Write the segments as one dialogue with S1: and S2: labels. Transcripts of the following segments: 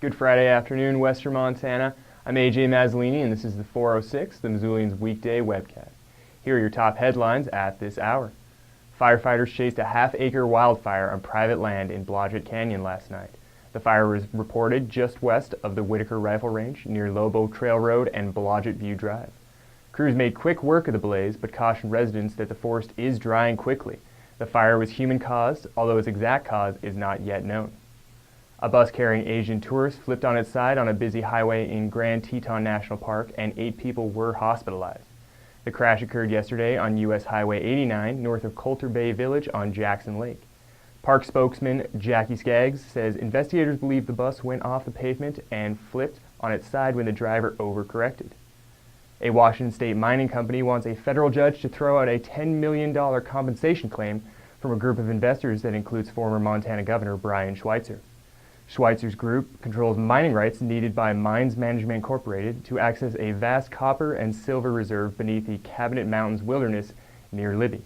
S1: Good Friday afternoon, Western Montana. I'm AJ Mazzolini, and this is the 406, the Missoulian's weekday webcast. Here are your top headlines at this hour. Firefighters chased a half-acre wildfire on private land in Blodgett Canyon last night. The fire was reported just west of the Whitaker Rifle Range near Lobo Trail Road and Blodgett View Drive. Crews made quick work of the blaze, but cautioned residents that the forest is drying quickly. The fire was human-caused, although its exact cause is not yet known. A bus carrying Asian tourists flipped on its side on a busy highway in Grand Teton National Park, and 8 people were hospitalized. The crash occurred yesterday on U.S. Highway 89 north of Coulter Bay Village on Jackson Lake. Park spokesman Jackie Skaggs says investigators believe the bus went off the pavement and flipped on its side when the driver overcorrected. A Washington state mining company wants a federal judge to throw out a $10 million compensation claim from a group of investors that includes former Montana Governor Brian Schweitzer. Schweitzer's group controls mining rights needed by Mines Management Incorporated to access a vast copper and silver reserve beneath the Cabinet Mountains wilderness near Libby.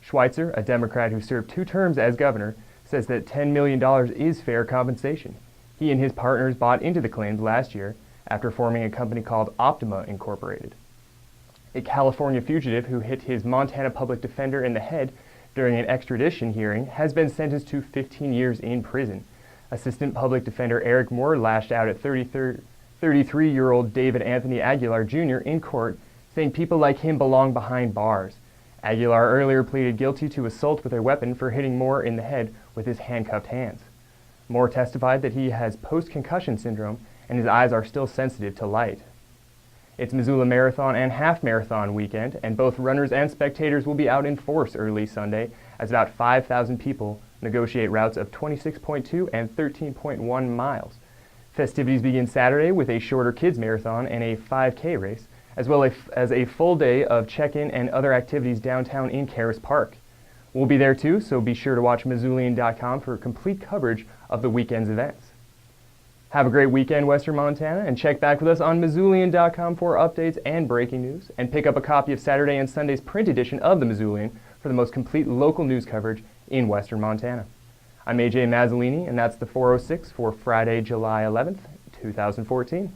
S1: Schweitzer, a Democrat who served 2 terms as governor, says that $10 million is fair compensation. He and his partners bought into the claims last year after forming a company called Optima Incorporated. A California fugitive who hit his Montana public defender in the head during an extradition hearing has been sentenced to 15 years in prison. Assistant Public Defender Eric Moore lashed out at 33-year-old David Anthony Aguilar Jr. in court, saying people like him belong behind bars. Aguilar earlier pleaded guilty to assault with a weapon for hitting Moore in the head with his handcuffed hands. Moore testified that he has post-concussion syndrome and his eyes are still sensitive to light. It's Missoula Marathon and Half Marathon weekend, and both runners and spectators will be out in force early Sunday as about 5,000 people negotiate routes of 26.2 and 13.1 miles. Festivities begin Saturday with a shorter kids marathon and a 5K race, as well as a full day of check-in and other activities downtown in Caras Park. We'll be there too, so be sure to watch Missoulian.com for complete coverage of the weekend's events. Have a great weekend, Western Montana, and check back with us on Missoulian.com for updates and breaking news, and pick up a copy of Saturday and Sunday's print edition of the Missoulian for the most complete local news coverage in Western Montana. I'm AJ Mazzolini, and that's the 406 for Friday, July 11th, 2014.